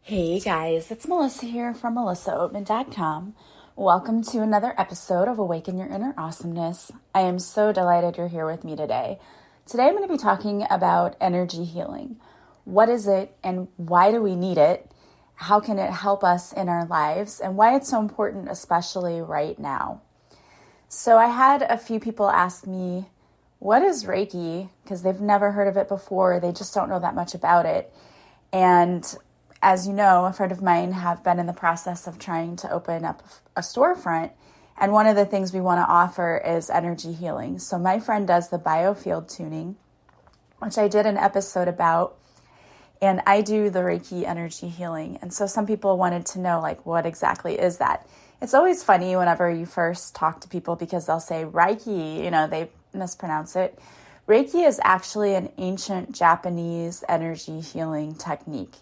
Hey guys, it's Melissa here from melissaoatman.com. Welcome to another episode of Awaken Your Inner Awesomeness. I am so delighted you're here with me today. Today I'm going to be talking about energy healing. What is it and why do we need it? How can it help us in our lives and why it's so important, especially right now? So I had a few people ask me, what is Reiki? Because they've never heard of it before. They just don't know that much about it. And as you know, a friend of mine have been in the process of trying to open up a storefront. And one of the things we want to offer is energy healing. So my friend does the biofield tuning, which I did an episode about. And I do the Reiki energy healing. And so some people wanted to know, what exactly is that? It's always funny whenever you first talk to people because they'll say Reiki, they mispronounce it. Reiki is actually an ancient Japanese energy healing technique.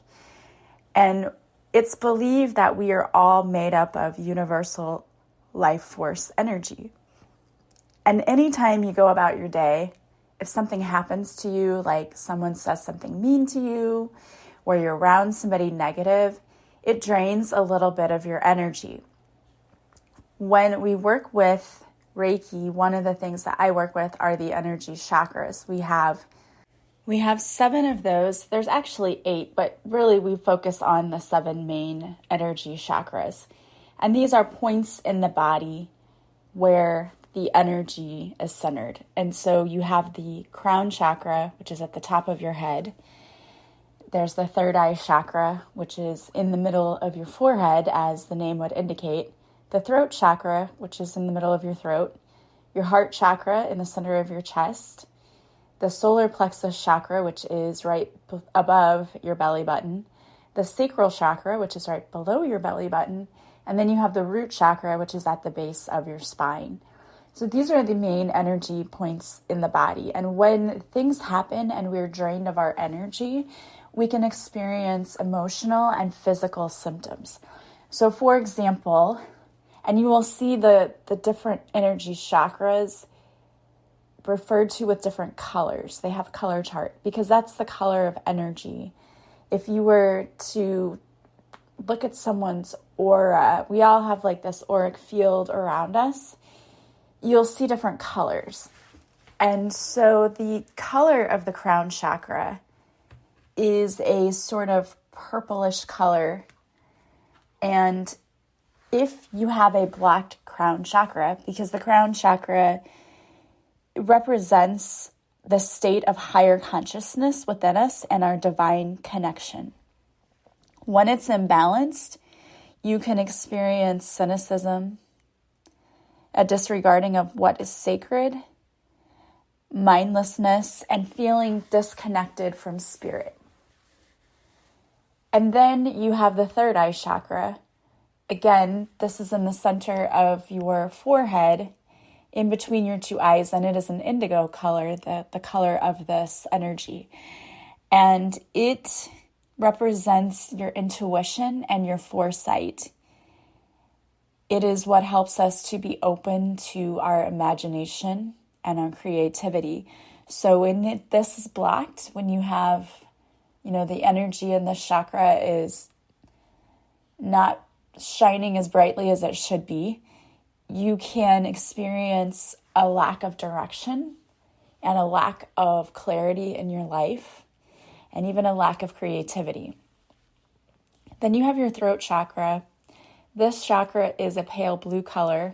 And it's believed that we are all made up of universal life force energy. And anytime you go about your day, if something happens to you, like someone says something mean to you, or you're around somebody negative, it drains a little bit of your energy. When we work with Reiki, one of the things that I work with are the energy chakras. We have 7 of those. There's actually 8, but really we focus on the 7 main energy chakras. And these are points in the body where the energy is centered. And so you have the crown chakra, which is at the top of your head. There's the third eye chakra, which is in the middle of your forehead, as the name would indicate. The throat chakra, which is in the middle of your throat. Your heart chakra in the center of your chest. The solar plexus chakra, which is right above your belly button, the sacral chakra, which is right below your belly button, and then you have the root chakra, which is at the base of your spine. So these are the main energy points in the body. And when things happen and we're drained of our energy, we can experience emotional and physical symptoms. So for example, and you will see the different energy chakras referred to with different colors. They have color chart because that's the color of energy. If you were to look at someone's aura, we all have this auric field around us. You'll see different colors. And so the color of the crown chakra is a sort of purplish color. And if you have a blocked crown chakra, because the crown chakra represents the state of higher consciousness within us and our divine connection. When it's imbalanced, you can experience cynicism, a disregarding of what is sacred, mindlessness, and feeling disconnected from spirit. And then you have the third eye chakra. Again, this is in the center of your forehead, in between your 2 eyes, and it is an indigo color, the color of this energy. And it represents your intuition and your foresight. It is what helps us to be open to our imagination and our creativity. So when this is blocked, when you have, the energy in this chakra is not shining as brightly as it should be, you can experience a lack of direction and a lack of clarity in your life and even a lack of creativity. Then you have your throat chakra. This chakra is a pale blue color,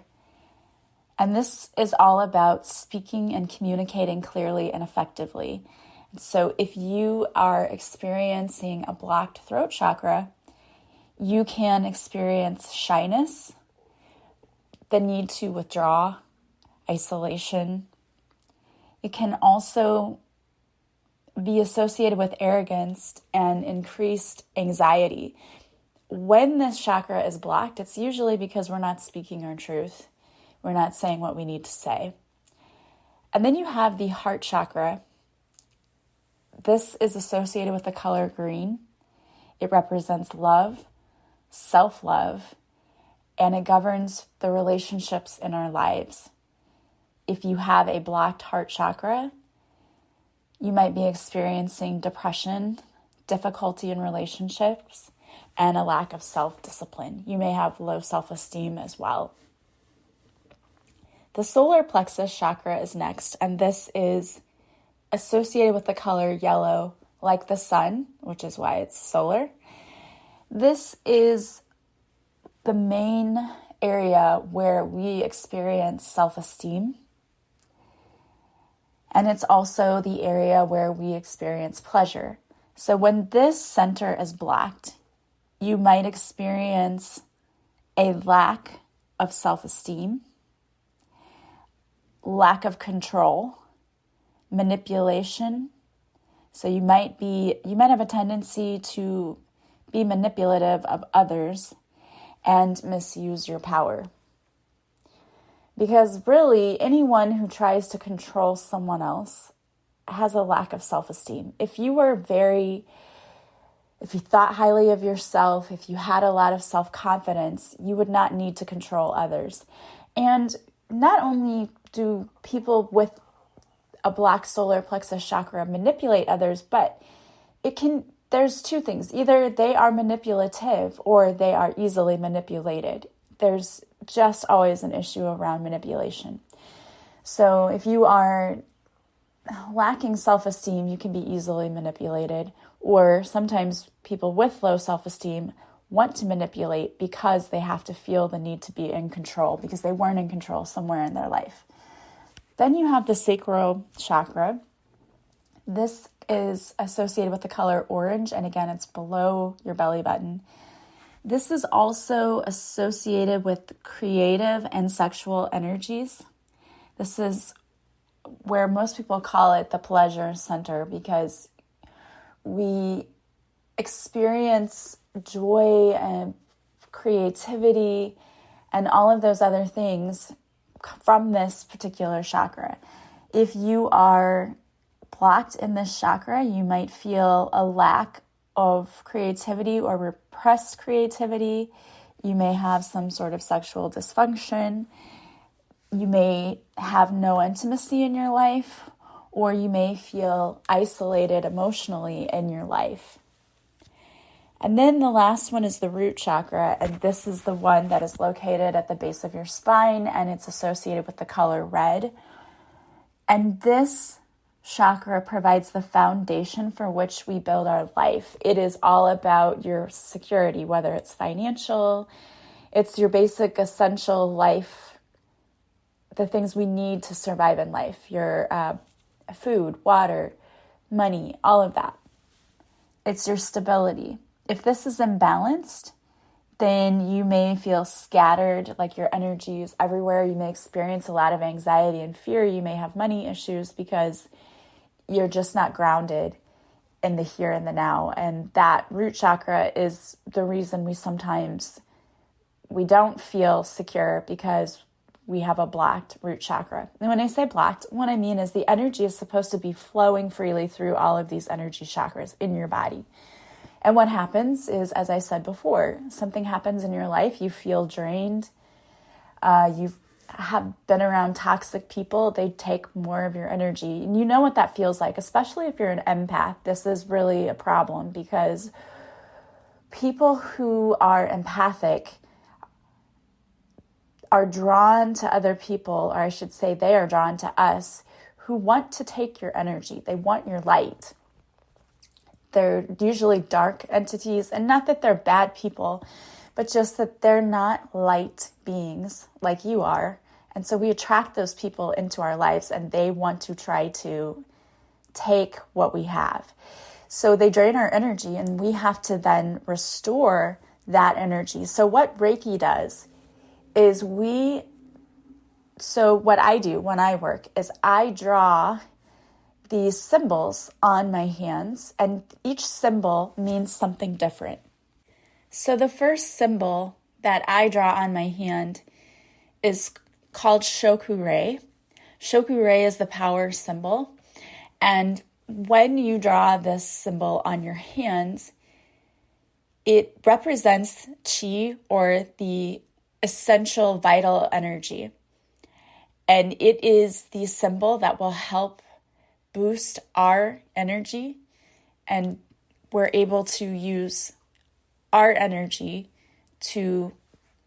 and this is all about speaking and communicating clearly and effectively. So if you are experiencing a blocked throat chakra, you can experience shyness, the need to withdraw, isolation. It can also be associated with arrogance and increased anxiety. When this chakra is blocked, it's usually because we're not speaking our truth. We're not saying what we need to say. And then you have the heart chakra. This is associated with the color green. It represents love, self-love, and it governs the relationships in our lives. If you have a blocked heart chakra, you might be experiencing depression, difficulty in relationships, and a lack of self-discipline. You may have low self-esteem as well. The solar plexus chakra is next, and this is associated with the color yellow, like the sun, which is why it's solar. This is the main area where we experience self-esteem. And it's also the area where we experience pleasure. So when this center is blocked, you might experience a lack of self-esteem, lack of control, manipulation. So you might have a tendency to be manipulative of others and misuse your power. Because really, anyone who tries to control someone else has a lack of self-esteem. If you thought highly of yourself, if you had a lot of self-confidence, you would not need to control others. And not only do people with a blocked solar plexus chakra manipulate others, but there's two things. Either they are manipulative or they are easily manipulated. There's just always an issue around manipulation. So if you are lacking self-esteem, you can be easily manipulated. Or sometimes people with low self-esteem want to manipulate because they have to feel the need to be in control because they weren't in control somewhere in their life. Then you have the sacral chakra. This is associated with the color orange, and again, it's below your belly button. This is also associated with creative and sexual energies. This is where most people call it the pleasure center because we experience joy and creativity and all of those other things from this particular chakra. If you are blocked in this chakra, you might feel a lack of creativity or repressed creativity. You may have some sort of sexual dysfunction. You may have no intimacy in your life, or you may feel isolated emotionally in your life. And then the last one is the root chakra, and this is the one that is located at the base of your spine, and it's associated with the color red. And this chakra provides the foundation for which we build our life. It is all about your security, whether it's financial, it's your basic essential life, the things we need to survive in life, your food, water, money, all of that. It's your stability. If this is imbalanced, then you may feel scattered, like your energy is everywhere. You may experience a lot of anxiety and fear. You may have money issues because you're just not grounded in the here and the now. And that root chakra is the reason we don't feel secure because we have a blocked root chakra. And when I say blocked, what I mean is the energy is supposed to be flowing freely through all of these energy chakras in your body. And what happens is, as I said before, something happens in your life, you feel drained, you have been around toxic people, they take more of your energy. And you know what that feels like, especially if you're an empath. This is really a problem because people who are empathic are drawn to other people, or I should say they are drawn to us, who want to take your energy. They want your light. They're usually dark entities, and not that they're bad people, but just that they're not light beings like you are. And so we attract those people into our lives, and they want to try to take what we have. So they drain our energy, and we have to then restore that energy. So what Reiki does is what I do when I work is I draw these symbols on my hands, and each symbol means something different. So the first symbol that I draw on my hand is called Shoku-rei. Shoku-rei is the power symbol, and when you draw this symbol on your hands, it represents chi, or the essential vital energy, and it is the symbol that will help boost our energy, and we're able to use our energy to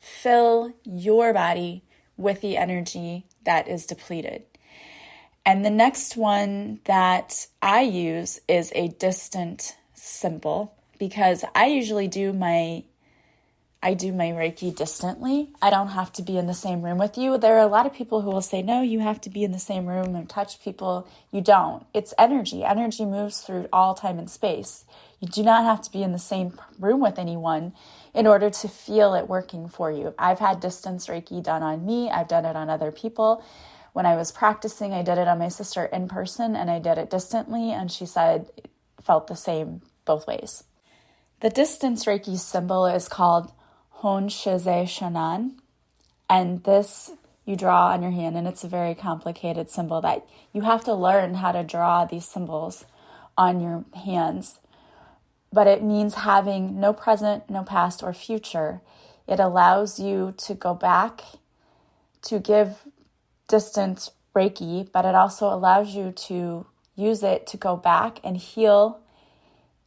fill your body with the energy that is depleted. And the next one that I use is a distant symbol, because I usually do my Reiki distantly. I don't have to be in the same room with you. There are a lot of people who will say, no, you have to be in the same room and touch people. You don't. It's energy. Energy moves through all time and space. You do not have to be in the same room with anyone in order to feel it working for you. I've had distance Reiki done on me. I've done it on other people. When I was practicing, I did it on my sister in person, and I did it distantly, and she said it felt the same both ways. The distance Reiki symbol is called Hon Shize Shonan, and this you draw on your hand, and it's a very complicated symbol that you have to learn how to draw these symbols on your hands. But it means having no present, no past, or future. It allows you to go back to give distant Reiki, but it also allows you to use it to go back and heal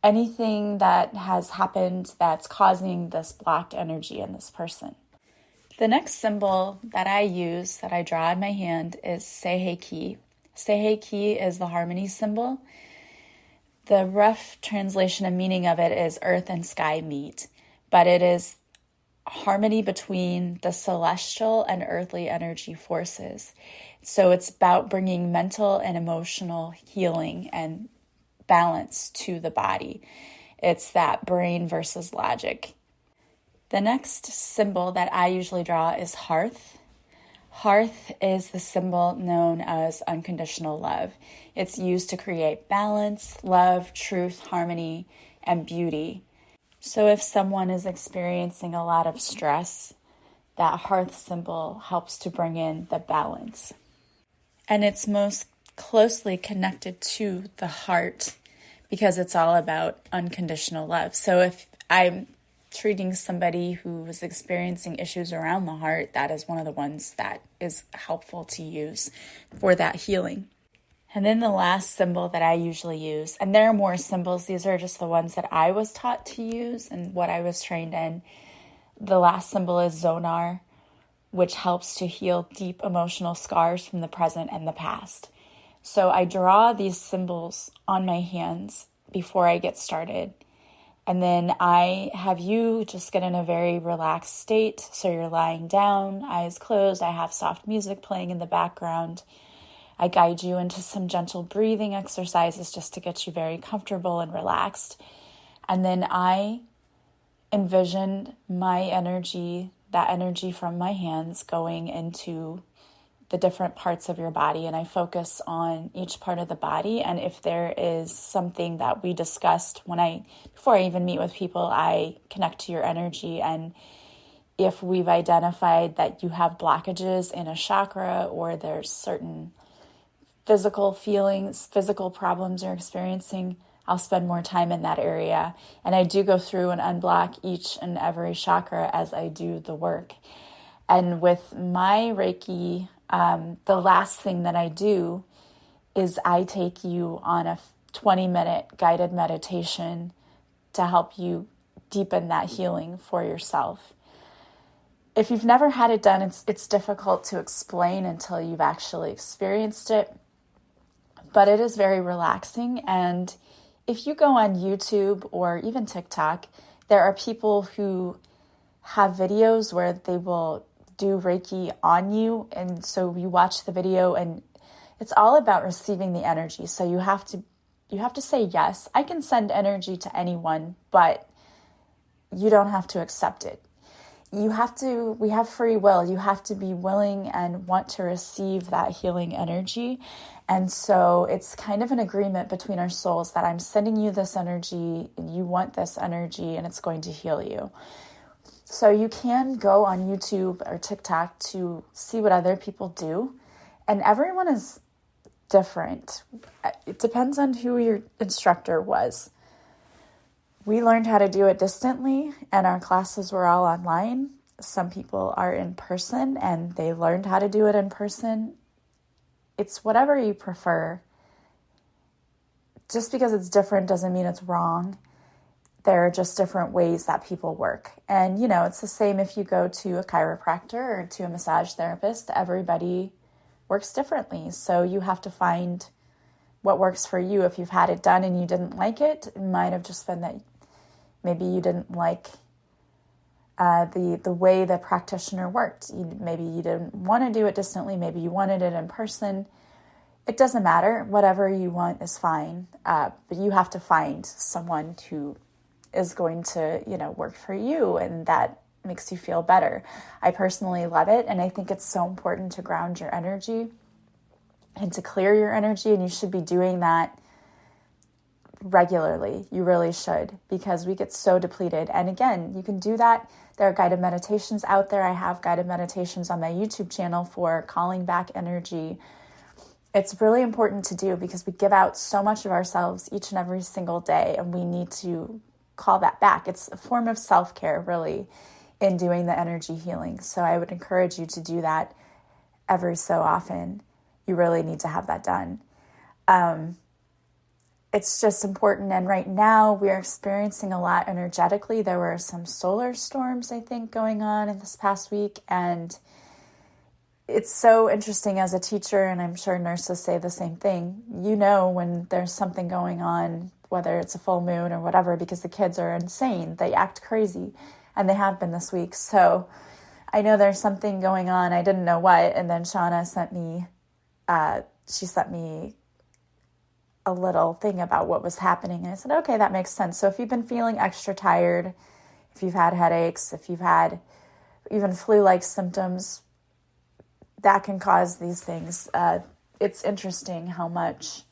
anything that has happened that's causing this blocked energy in this person. The next symbol that I use, that I draw in my hand, is Seiheki. Seiheki is the harmony symbol. The rough translation and meaning of it is earth and sky meet, but it is harmony between the celestial and earthly energy forces. So it's about bringing mental and emotional healing and balance to the body. It's that brain versus logic. The next symbol that I usually draw is hearth. Hearth is the symbol known as unconditional love. It's used to create balance, love, truth, harmony, and beauty. So if someone is experiencing a lot of stress, that hearth symbol helps to bring in the balance. And it's most closely connected to the heart because it's all about unconditional love. So if I'm treating somebody who is experiencing issues around the heart, that is one of the ones that is helpful to use for that healing. And then the last symbol that I usually use, and there are more symbols, these are just the ones that I was taught to use and what I was trained in. The last symbol is Zonar, which helps to heal deep emotional scars from the present and the past. So I draw these symbols on my hands before I get started. And then I have you just get in a very relaxed state. So you're lying down, eyes closed. I have soft music playing in the background. I guide you into some gentle breathing exercises just to get you very comfortable and relaxed. And then I envision my energy, that energy from my hands going into the different parts of your body, and I focus on each part of the body. And if there is something that we discussed before I even meet with people, I connect to your energy. And if we've identified that you have blockages in a chakra, or there's certain physical feelings, physical problems you're experiencing, I'll spend more time in that area. And I do go through and unblock each and every chakra as I do the work. And with my Reiki, the last thing that I do is I take you on a 20-minute guided meditation to help you deepen that healing for yourself. If you've never had it done, it's difficult to explain until you've actually experienced it. But it is very relaxing. And if you go on YouTube or even TikTok, there are people who have videos where they will do Reiki on you. And so you watch the video and it's all about receiving the energy. So you have to say yes. I can send energy to anyone, but you don't have to accept it. We have free will. You have to be willing and want to receive that healing energy. And so it's kind of an agreement between our souls that I'm sending you this energy and you want this energy and it's going to heal you. So you can go on YouTube or TikTok to see what other people do. And everyone is different. It depends on who your instructor was. We learned how to do it distantly, and our classes were all online. Some people are in person, and they learned how to do it in person. It's whatever you prefer. Just because it's different doesn't mean it's wrong. there are just different ways that people work. And, it's the same if you go to a chiropractor or to a massage therapist. Everybody works differently. So you have to find what works for you. If you've had it done and you didn't like it, it might have just been that maybe you didn't like the way the practitioner worked. Maybe you didn't want to do it distantly. Maybe you wanted it in person. It doesn't matter. Whatever you want is fine. But you have to find someone who is going to, work for you and that makes you feel better. I personally love it. And I think it's so important to ground your energy and to clear your energy. And you should be doing that regularly. You really should, because we get so depleted. And again, you can do that. There are guided meditations out there. I have guided meditations on my YouTube channel for calling back energy. It's really important to do because we give out so much of ourselves each and every single day, and we need to call that back. It's a form of self-care, really, in doing the energy healing. So I would encourage you to do that every so often. You really need to have that done. It's just important. And right now we're experiencing a lot energetically. There were some solar storms, I think, going on in this past week. And it's so interesting as a teacher, and I'm sure nurses say the same thing. When there's something going on, whether it's a full moon or whatever, because the kids are insane. They act crazy, and they have been this week. So I know there's something going on. I didn't know what. And then Shauna sent me a little thing about what was happening. And I said, okay, that makes sense. So if you've been feeling extra tired, if you've had headaches, if you've had even flu-like symptoms, that can cause these things. It's interesting how much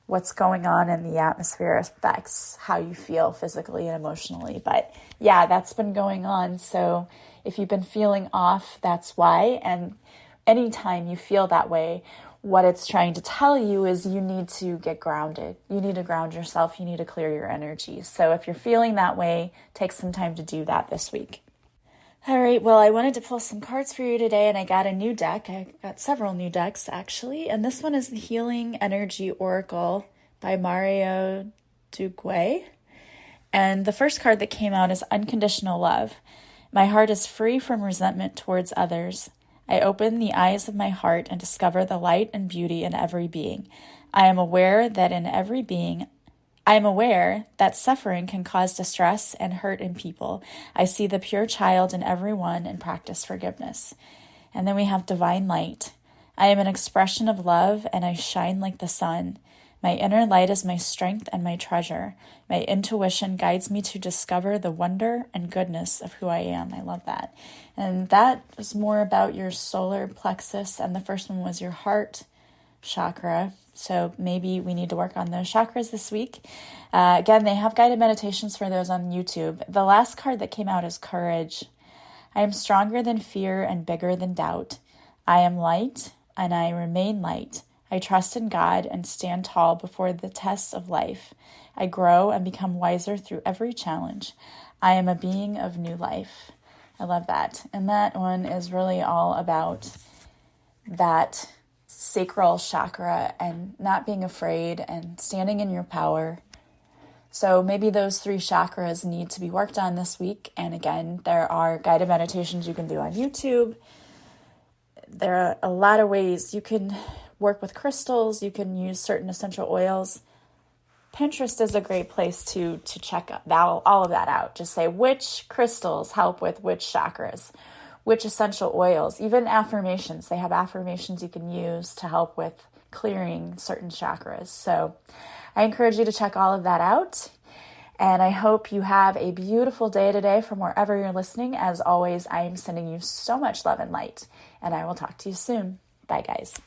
what's going on in the atmosphere affects how you feel physically and emotionally. But yeah, that's been going on. So if you've been feeling off, that's why. And anytime you feel that way, what it's trying to tell you is you need to get grounded. You need to ground yourself. You need to clear your energy. So if you're feeling that way, take some time to do that this week. All right, well, I wanted to pull some cards for you today, and I got a new deck. I got several new decks, actually, and this one is the Healing Energy Oracle by Mario Duguay. And the first card that came out is Unconditional Love. My heart is free from resentment towards others. I open the eyes of my heart and discover the light and beauty in every being. I am aware that suffering can cause distress and hurt in people. I see the pure child in everyone and practice forgiveness. And then we have Divine Light. I am an expression of love and I shine like the sun. My inner light is my strength and my treasure. My intuition guides me to discover the wonder and goodness of who I am. I love that. And that is more about your solar plexus. And the first one was your heart chakra. So maybe we need to work on those chakras this week. Again, they have guided meditations for those on YouTube. The last card that came out is Courage. I am stronger than fear and bigger than doubt. I am light and I remain light. I trust in God and stand tall before the tests of life. I grow and become wiser through every challenge. I am a being of new life. I love that. And that one is really all about that sacral chakra and not being afraid and standing in your power. So maybe those 3 chakras need to be worked on this week. And again, there are guided meditations you can do on YouTube. There are a lot of ways you can work with crystals. You can use certain essential oils. Pinterest is a great place to check all of that out. Just say which crystals help with which chakras, which essential oils, even affirmations. They have affirmations you can use to help with clearing certain chakras. So I encourage you to check all of that out. And I hope you have a beautiful day today from wherever you're listening. As always, I am sending you so much love and light. And I will talk to you soon. Bye, guys.